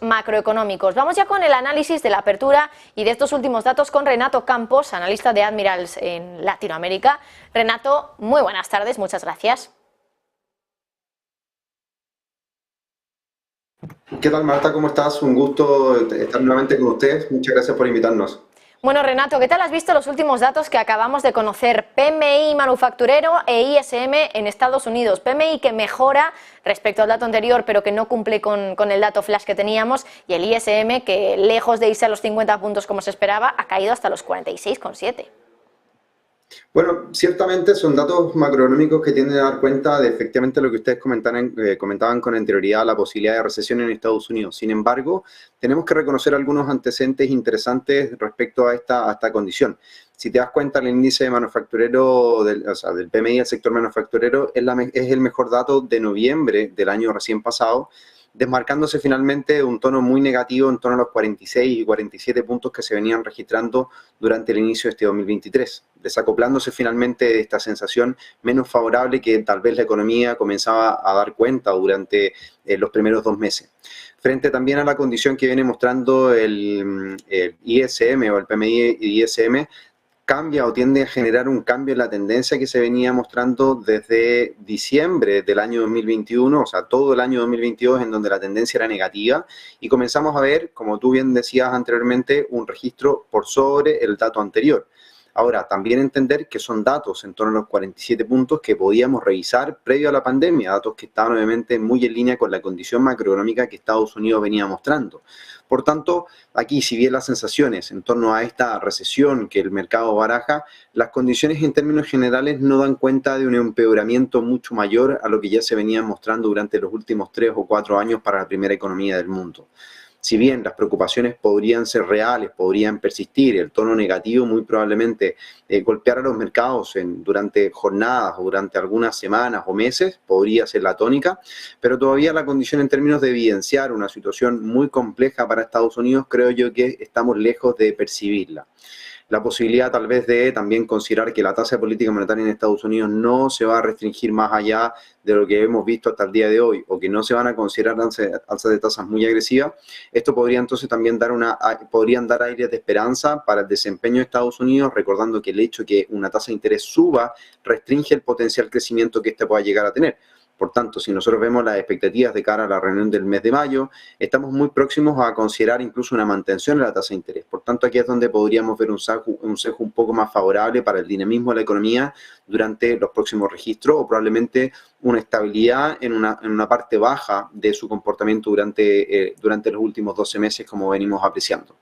Macroeconómicos. Vamos ya con el análisis de la apertura y de estos últimos datos con Renato Campos, analista de Admirals en Latinoamérica. Renato, muy buenas tardes, muchas gracias. ¿Qué tal, Marta? ¿Cómo estás? Un gusto estar nuevamente con ustedes. Muchas gracias por invitarnos. Bueno, Renato, ¿qué tal has visto los últimos datos que acabamos de conocer? PMI manufacturero e ISM en Estados Unidos. PMI que mejora respecto al dato anterior, pero que no cumple con el dato flash que teníamos. Y el ISM que, lejos de irse a los 50 puntos como se esperaba, ha caído hasta los 46,7. Bueno, ciertamente son datos macroeconómicos que tienden a dar cuenta de efectivamente lo que ustedes comentaban con anterioridad, la posibilidad de recesión en Estados Unidos. Sin embargo, tenemos que reconocer algunos antecedentes interesantes respecto a esta condición. Si te das cuenta, el índice manufacturero, del PMI del sector manufacturero es el mejor dato de noviembre del año recién pasado, desmarcándose finalmente un tono muy negativo en torno a los 46 y 47 puntos que se venían registrando durante el inicio de este 2023, desacoplándose finalmente de esta sensación menos favorable que tal vez la economía comenzaba a dar cuenta durante los primeros 2 meses. Frente también a la condición que viene mostrando el ISM o el PMI ISM, cambia o tiende a generar un cambio en la tendencia que se venía mostrando desde diciembre del año 2021, o sea, todo el año 2022 en donde la tendencia era negativa y comenzamos a ver, como tú bien decías anteriormente, un registro por sobre el dato anterior. Ahora, también entender que son datos en torno a los 47 puntos que podíamos revisar previo a la pandemia, datos que estaban obviamente muy en línea con la condición macroeconómica que Estados Unidos venía mostrando. Por tanto, aquí, si bien las sensaciones en torno a esta recesión que el mercado baraja, las condiciones en términos generales no dan cuenta de un empeoramiento mucho mayor a lo que ya se venía mostrando durante los últimos 3 o 4 años para la primera economía del mundo. Si bien las preocupaciones podrían ser reales, podrían persistir, el tono negativo muy probablemente golpear a los mercados durante jornadas o durante algunas semanas o meses, podría ser la tónica, pero todavía la condición en términos de evidenciar una situación muy compleja para Estados Unidos, creo yo que estamos lejos de percibirla. La posibilidad tal vez de también considerar que la tasa de política monetaria en Estados Unidos no se va a restringir más allá de lo que hemos visto hasta el día de hoy, o que no se van a considerar alzas de tasas muy agresivas. Esto podría entonces también podrían dar aires de esperanza para el desempeño de Estados Unidos, recordando que el hecho de que una tasa de interés suba restringe el potencial crecimiento que éste pueda llegar a tener. Por tanto, si nosotros vemos las expectativas de cara a la reunión del mes de mayo, estamos muy próximos a considerar incluso una mantención de la tasa de interés. Por tanto, aquí es donde podríamos ver un sesgo un poco más favorable para el dinamismo de la economía durante los próximos registros o probablemente una estabilidad en una parte baja de su comportamiento durante los últimos 12 meses, como venimos apreciando.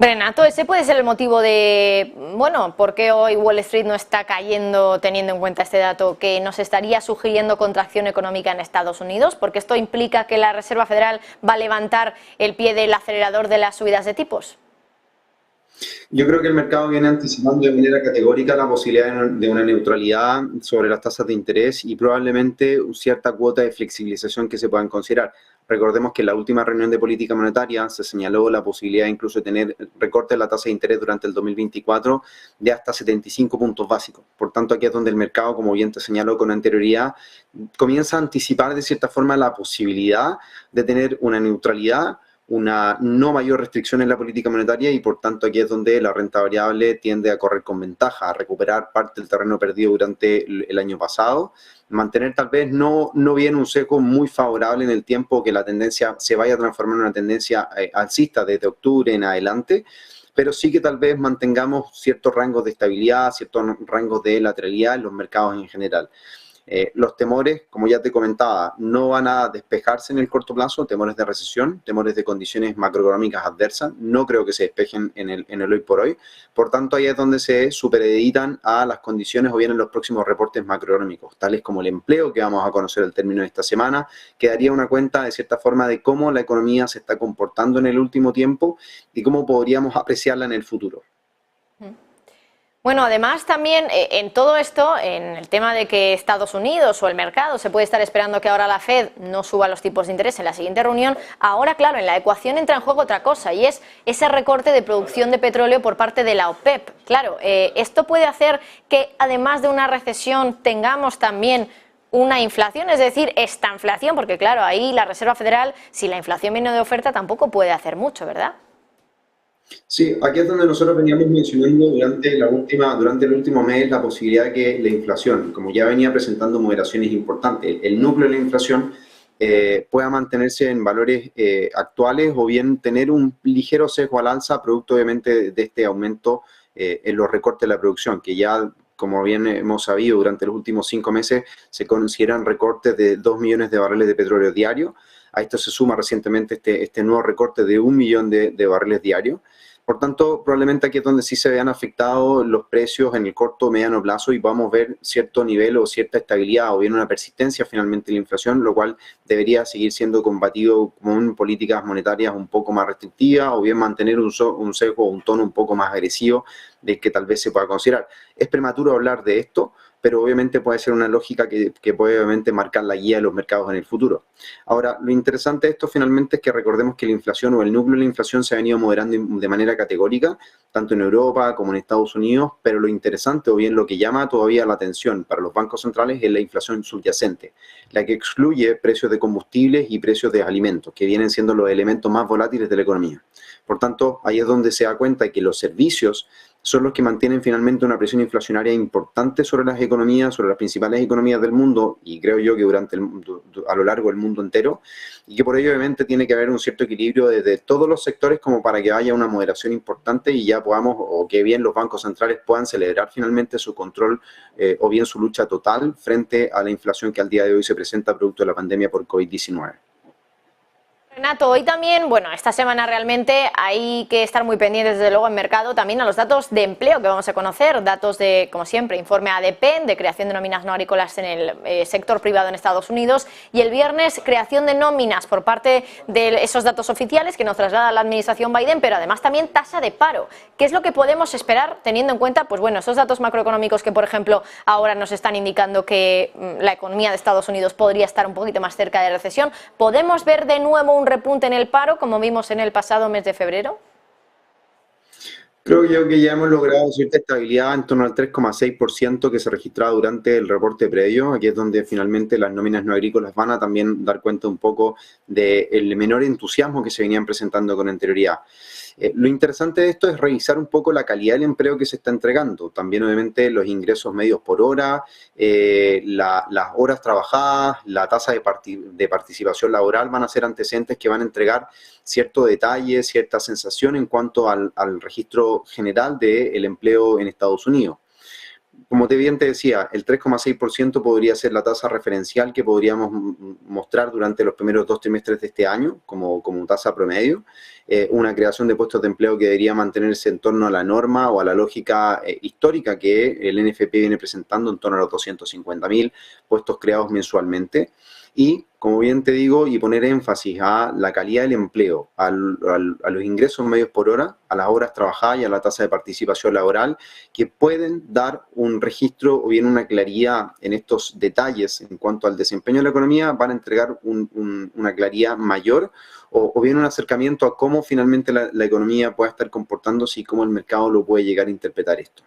Renato, ese puede ser el motivo de, bueno, por qué hoy Wall Street no está cayendo teniendo en cuenta este dato, que nos estaría sugiriendo contracción económica en Estados Unidos, porque esto implica que la Reserva Federal va a levantar el pie del acelerador de las subidas de tipos. Yo creo que el mercado viene anticipando de manera categórica la posibilidad de una neutralidad sobre las tasas de interés y probablemente cierta cuota de flexibilización que se puedan considerar. Recordemos que en la última reunión de política monetaria se señaló la posibilidad incluso de tener recortes de la tasa de interés durante el 2024 de hasta 75 puntos básicos. Por tanto, aquí es donde el mercado, como bien te señaló con anterioridad, comienza a anticipar de cierta forma la posibilidad de tener una neutralidad, una no mayor restricción en la política monetaria y por tanto aquí es donde la renta variable tiende a correr con ventaja, a recuperar parte del terreno perdido durante el año pasado, mantener tal vez no bien un sesgo muy favorable en el tiempo, que la tendencia se vaya a transformar en una tendencia alcista desde octubre en adelante, pero sí que tal vez mantengamos ciertos rangos de estabilidad, ciertos rangos de lateralidad en los mercados en general. Los temores, como ya te comentaba, no van a despejarse en el corto plazo, temores de recesión, temores de condiciones macroeconómicas adversas, no creo que se despejen en el hoy por hoy. Por tanto, ahí es donde se supereditan a las condiciones o bien en los próximos reportes macroeconómicos, tales como el empleo, que vamos a conocer el término de esta semana, que daría una cuenta de cierta forma de cómo la economía se está comportando en el último tiempo y cómo podríamos apreciarla en el futuro. Bueno, además también en todo esto, en el tema de que Estados Unidos o el mercado se puede estar esperando que ahora la Fed no suba los tipos de interés en la siguiente reunión, ahora claro, en la ecuación entra en juego otra cosa y es ese recorte de producción de petróleo por parte de la OPEP. Claro, esto puede hacer que además de una recesión tengamos también una inflación, es decir, estanflación, porque claro, ahí la Reserva Federal, si la inflación viene de oferta, tampoco puede hacer mucho, ¿verdad? Sí, aquí es donde nosotros veníamos mencionando durante el último mes la posibilidad de que la inflación, como ya venía presentando moderaciones importantes, el núcleo de la inflación pueda mantenerse en valores actuales o bien tener un ligero sesgo al alza, producto obviamente de este aumento en los recortes de la producción, que ya, como bien hemos sabido, durante los últimos 5 meses se consideran recortes de 2 millones de barriles de petróleo diario. A esto se suma recientemente este nuevo recorte de 1 millón de barriles diarios. Por tanto, probablemente aquí es donde sí se vean afectados los precios en el corto o mediano plazo y vamos a ver cierto nivel o cierta estabilidad o bien una persistencia finalmente de la inflación, lo cual debería seguir siendo combatido con políticas monetarias un poco más restrictivas o bien mantener un sesgo o un tono un poco más agresivo del que tal vez se pueda considerar. Es prematuro hablar de esto, pero obviamente puede ser una lógica que puede obviamente marcar la guía de los mercados en el futuro. Ahora, lo interesante de esto finalmente es que recordemos que la inflación o el núcleo de la inflación se ha venido moderando de manera categórica, tanto en Europa como en Estados Unidos, pero lo interesante o bien lo que llama todavía la atención para los bancos centrales es la inflación subyacente, la que excluye precios de combustibles y precios de alimentos, que vienen siendo los elementos más volátiles de la economía. Por tanto, ahí es donde se da cuenta de que los servicios son los que mantienen finalmente una presión inflacionaria importante sobre las economías, sobre las principales economías del mundo, y creo yo que a lo largo del mundo entero, y que por ello obviamente tiene que haber un cierto equilibrio desde todos los sectores como para que haya una moderación importante y ya podamos, o que bien los bancos centrales puedan celebrar finalmente su control o bien su lucha total frente a la inflación que al día de hoy se presenta producto de la pandemia por COVID-19. Renato, hoy también, bueno, esta semana realmente hay que estar muy pendientes, desde luego, en mercado también a los datos de empleo que vamos a conocer, datos de, como siempre, informe ADP, de creación de nóminas no agrícolas en el sector privado en Estados Unidos, y el viernes creación de nóminas por parte de esos datos oficiales que nos traslada la administración Biden, pero además también tasa de paro. ¿Qué es lo que podemos esperar teniendo en cuenta, pues bueno, esos datos macroeconómicos que, por ejemplo, ahora nos están indicando que la economía de Estados Unidos podría estar un poquito más cerca de recesión? ¿Podemos ver de nuevo un repunte en el paro como vimos en el pasado mes de febrero? Creo yo que ya hemos logrado cierta estabilidad en torno al 3,6% que se registraba durante el reporte previo. Aquí es donde finalmente las nóminas no agrícolas van a también dar cuenta un poco del menor entusiasmo que se venían presentando con anterioridad. Lo interesante de esto es revisar un poco la calidad del empleo que se está entregando. También, obviamente, los ingresos medios por hora, las horas trabajadas, la tasa de participación laboral van a ser antecedentes que van a entregar cierto detalle, cierta sensación en cuanto al registro general del empleo en Estados Unidos. Como bien te decía, el 3,6% podría ser la tasa referencial que podríamos mostrar durante los primeros 2 trimestres de este año como tasa promedio. Una creación de puestos de empleo que debería mantenerse en torno a la norma o a la lógica histórica que el NFP viene presentando, en torno a los 250.000 puestos creados mensualmente. Y, como bien te digo, y poner énfasis a la calidad del empleo, a los ingresos medios por hora, a las horas trabajadas y a la tasa de participación laboral, que pueden dar un registro o bien una claridad en estos detalles en cuanto al desempeño de la economía, van a entregar una claridad mayor o bien un acercamiento a cómo finalmente la economía pueda estar comportándose y cómo el mercado lo puede llegar a interpretar esto.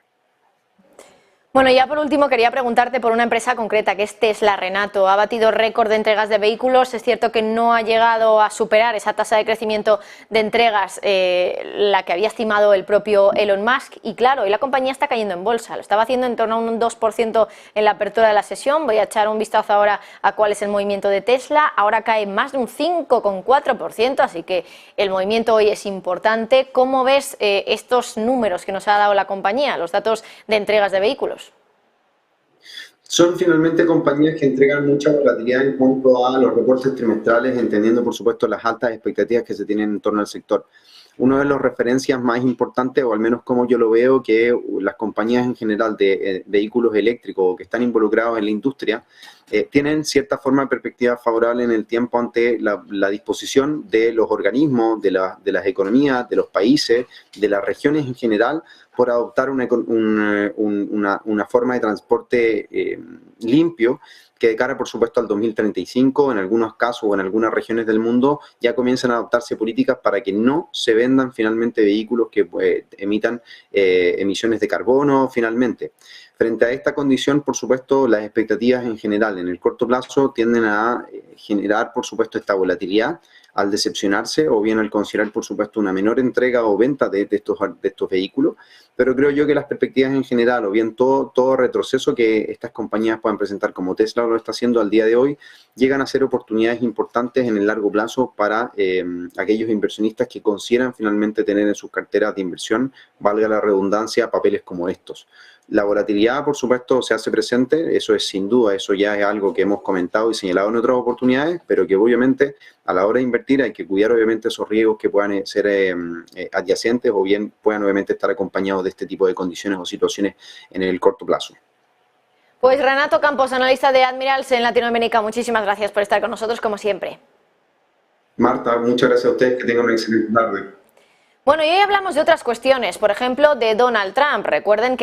Bueno, ya por último quería preguntarte por una empresa concreta que es Tesla, Renato. Ha batido récord de entregas de vehículos. Es cierto que no ha llegado a superar esa tasa de crecimiento de entregas, la que había estimado el propio Elon Musk. Y claro, hoy la compañía está cayendo en bolsa. Lo estaba haciendo en torno a un 2% en la apertura de la sesión. Voy a echar un vistazo ahora a cuál es el movimiento de Tesla. Ahora cae más de un 5,4%, así que el movimiento hoy es importante. ¿Cómo ves estos números que nos ha dado la compañía, los datos de entregas de vehículos? Son finalmente compañías que entregan mucha volatilidad en cuanto a los reportes trimestrales, entendiendo por supuesto las altas expectativas que se tienen en torno al sector. Uno de los referencias más importantes, o al menos como yo lo veo, que las compañías en general de vehículos eléctricos que están involucrados en la industria tienen cierta forma de perspectiva favorable en el tiempo ante la disposición de los organismos, de las economías, de los países, de las regiones en general, por adoptar una forma de transporte limpio, que de cara, por supuesto, al 2035, en algunos casos o en algunas regiones del mundo, ya comienzan a adoptarse políticas para que no se vendan finalmente vehículos que emitan emisiones de carbono finalmente. Frente a esta condición, por supuesto, las expectativas en general en el corto plazo tienden a generar, por supuesto, esta volatilidad al decepcionarse o bien al considerar, por supuesto, una menor entrega o venta de estos vehículos, pero creo yo que las perspectivas en general o bien todo retroceso que estas compañías puedan presentar, como Tesla lo está haciendo al día de hoy, llegan a ser oportunidades importantes en el largo plazo para aquellos inversionistas que consideran finalmente tener en sus carteras de inversión, valga la redundancia, papeles como estos. La volatilidad, por supuesto, se hace presente, eso es sin duda, eso ya es algo que hemos comentado y señalado en otras oportunidades, pero que obviamente a la hora de invertir hay que cuidar obviamente esos riesgos que puedan ser adyacentes o bien puedan obviamente estar acompañados de este tipo de condiciones o situaciones en el corto plazo. Pues Renato Campos, analista de Admirals en Latinoamérica, muchísimas gracias por estar con nosotros como siempre. Marta, muchas gracias a ustedes, que tengan una excelente tarde. Bueno, y hoy hablamos de otras cuestiones, por ejemplo, de Donald Trump. Recuerden que